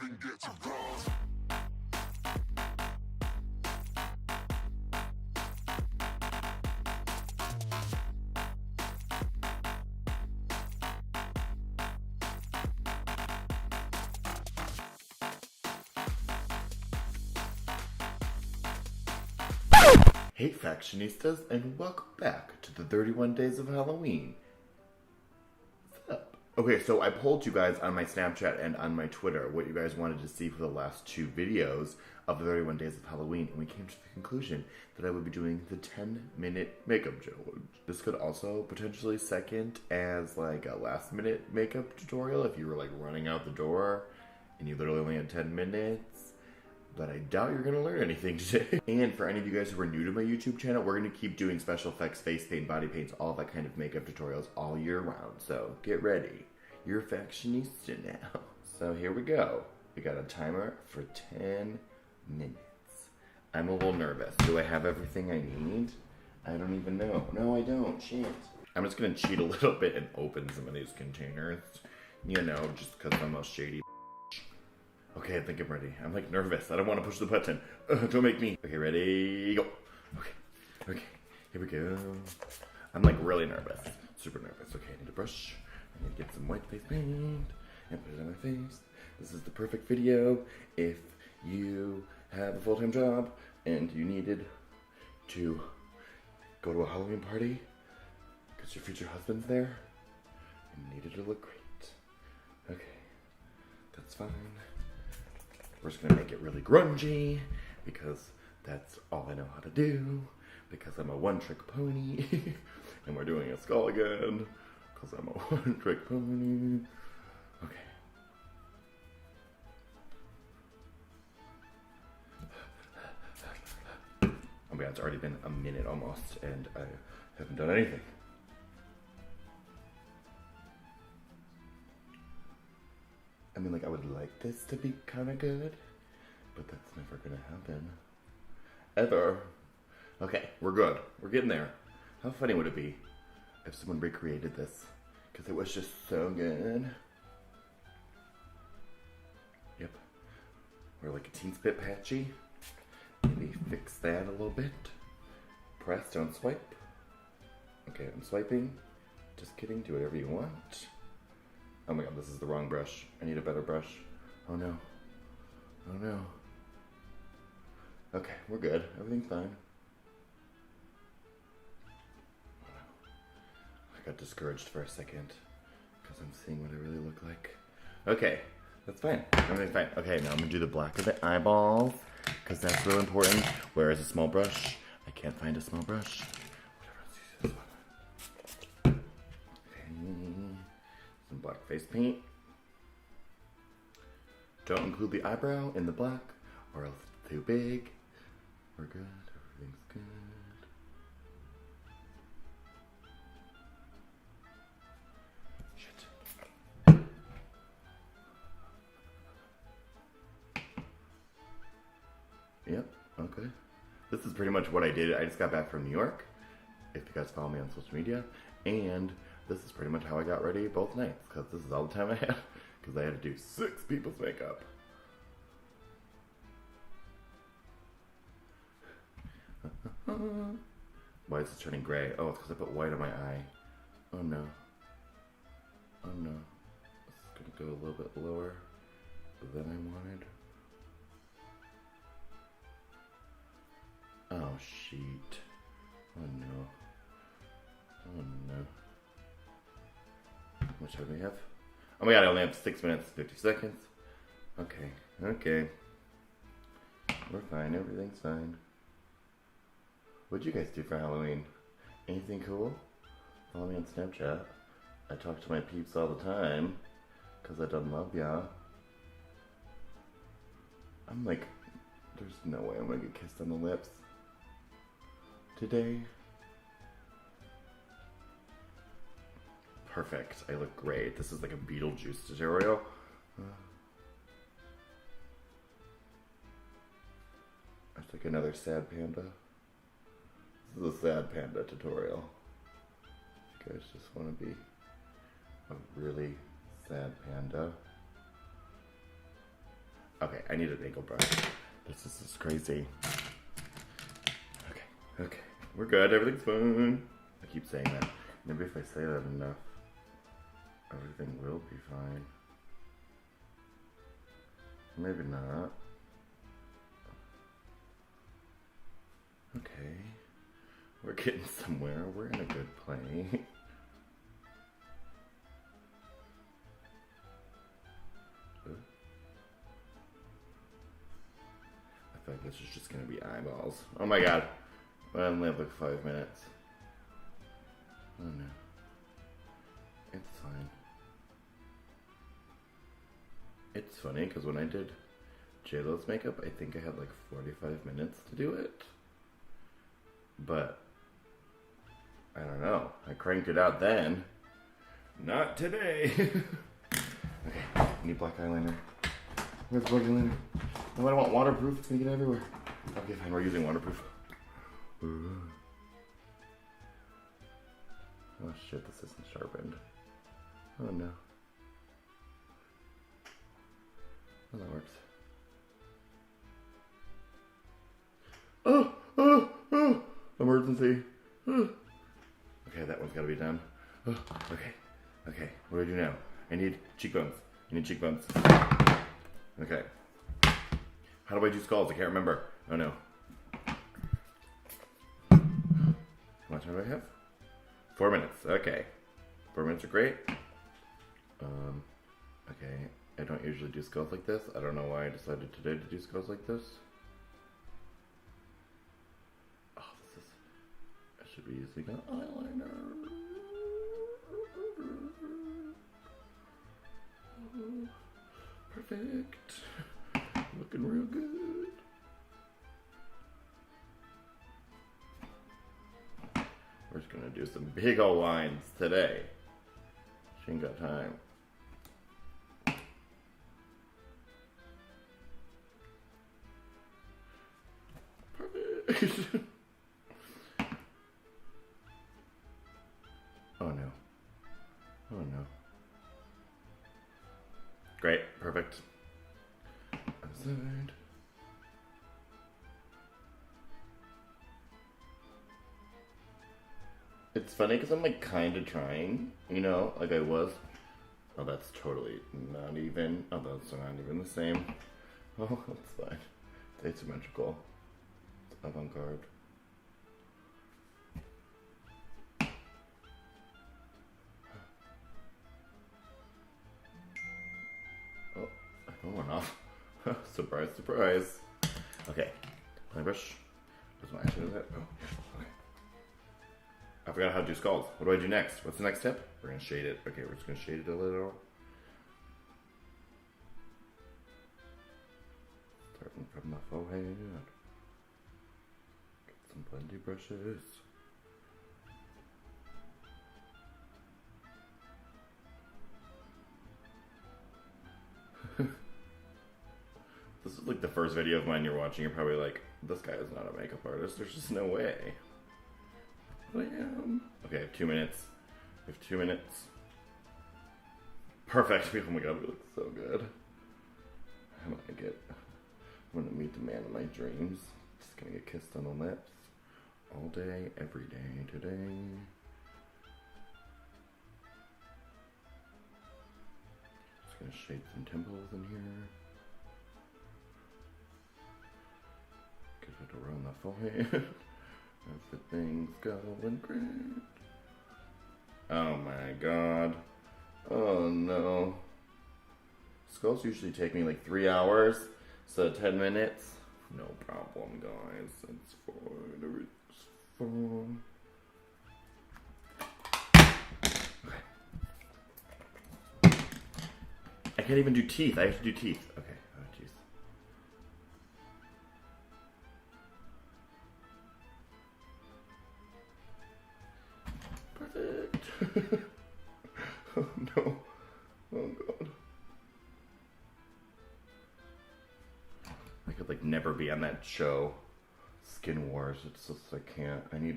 even get to cross. Hey Factionistas, and welcome back to the 31 Days of Halloween. What's up? Okay, so I polled you guys on my Snapchat and on my Twitter what you guys wanted to see for the last two videos of the 31 Days of Halloween, and we came to the conclusion that I would be doing the 10-minute makeup challenge. This could also potentially second as like a last-minute makeup tutorial if you were like running out the door and you literally only had 10 minutes. But I doubt you're going to learn anything today. And for any of you guys who are new to my YouTube channel, we're going to keep doing special effects, face paint, body paints, all that kind of makeup tutorials all year round. So get ready. You're a fashionista now. So here we go. We got a timer for 10 minutes. I'm a little nervous. Do I have everything I need? I don't even know. No, I don't. Shit. I'm just going to cheat a little bit and open some of these containers. You know, just because I'm a shady. Okay, I think I'm ready. I'm like nervous. I don't want to push the button. Don't make me. Okay, ready, go. Okay, here we go. I'm like really nervous. Super nervous. Okay, I need a brush. I need to get some white face paint and put it on my face. This is the perfect video if you have a full-time job and you needed to go to a Halloween party because your future husband's there and you needed to look great. Okay, that's fine. We're just gonna make it really grungy because that's all I know how to do, because I'm a one-trick pony. And we're doing a skull again because I'm a one-trick pony. Okay. Oh my god, it's already been a minute almost and I haven't done anything. I mean, like, I would like this to be kind of good, but that's never gonna happen. Ever. Okay, we're good. We're getting there. How funny would it be if someone recreated this? Because it was just so good. Yep. We're like a teen spit patchy. Maybe fix that a little bit. Press, don't swipe. Okay, I'm swiping. Just kidding, do whatever you want. Oh my god, this is the wrong brush. I need a better brush. Oh no. Oh no. Okay, we're good. Everything's fine. Oh no. I got discouraged for a second because I'm seeing what I really look like. Okay, that's fine. Everything's fine. Okay, now I'm gonna do the black of the eyeballs because that's real important. Where is a small brush? I can't find a small brush. Whatever, let's use this one. Okay. Some black face paint. Don't include the eyebrow in the black or else it's too big. We're good. Everything's good. Shit. Yep, okay. This is pretty much what I did. I just got back from New York, if you guys follow me on social media, and this is pretty much how I got ready both nights, because this is all the time I had, because I had to do 6 people's makeup. Why is it turning gray? Oh, it's because I put white on my eye. Oh no. Oh no. This is going to go a little bit lower than I wanted. Oh, sheet. Oh no. Oh no. How much time do we have? Oh my god, I only have 6 minutes, 50 seconds. Okay, okay. We're fine, everything's fine. What'd you guys do for Halloween? Anything cool? Follow me on Snapchat. I talk to my peeps all the time, because I done love ya. I'm like, there's no way I'm gonna get kissed on the lips today. Perfect. I look great. This is like a Beetlejuice tutorial. It's like another sad panda. This is a sad panda tutorial. If you guys just want to be a really sad panda. Okay, I need an ankle brush. This is crazy. Okay. We're good. Everything's fine. I keep saying that. Maybe if I say that enough, everything will be fine. Maybe not. Okay. We're getting somewhere. We're in a good place. I feel like this is just gonna be eyeballs. Oh my god. I only have like 5 minutes. Oh no. It's fine. It's funny because when I did JLo's makeup, I think I had like 45 minutes to do it. But I don't know. I cranked it out then. Not today. Okay, I need black eyeliner. Where's black eyeliner? No, I don't want waterproof. It's gonna get everywhere. Okay, fine. We're using waterproof. Oh shit, this isn't sharpened. Oh no. Oh, that works. Oh! Emergency. Okay, that one's gotta be done. Okay, what do I do now? I need cheekbones. Okay. How do I do skulls? I can't remember. Oh no. How much time do I have? 4 minutes. Okay. 4 minutes are great. Okay. I don't usually do skulls like this. I don't know why I decided today to do skulls like this. Oh, I should be using an eyeliner. Perfect. Looking real good. We're just gonna do some big ol' lines today. She ain't got time. Perfect. Oh no. Oh no. Great, perfect. Outside. It's funny because I'm like kind of trying, you know, like I was. Oh, that's totally not even. Oh, that's not even the same. Oh, that's fine. It's asymmetrical. It's avant-garde. Oh, my phone went off. Surprise, surprise. Okay, paintbrush. Does my actually do that? Oh, yeah. Okay. I forgot how to do skulls. What do I do next? What's the next step? We're gonna shade it. Okay, we're just gonna shade it a little. Starting from the forehead. Get some blending brushes. This is like the first video of mine you're watching. You're probably like, this guy is not a makeup artist. There's just no way. But I am. Okay, I have 2 minutes. I have 2 minutes. Perfect. Oh my god, we look so good. I'm gonna meet the man of my dreams. Just gonna get kissed on the lips. All day, every day, today. Just gonna shade some temples in here. Give it around the forehead. Everything's going great. Oh my god. Oh no. Skulls usually take me like 3 hours, so 10 minutes. No problem, guys. It's fine. It's fine. Okay. I can't even do teeth. I have to do teeth. Okay. Oh, jeez. Perfect. Oh no. Oh god. I could like never be on that show. Skin Wars. It's just I can't. I need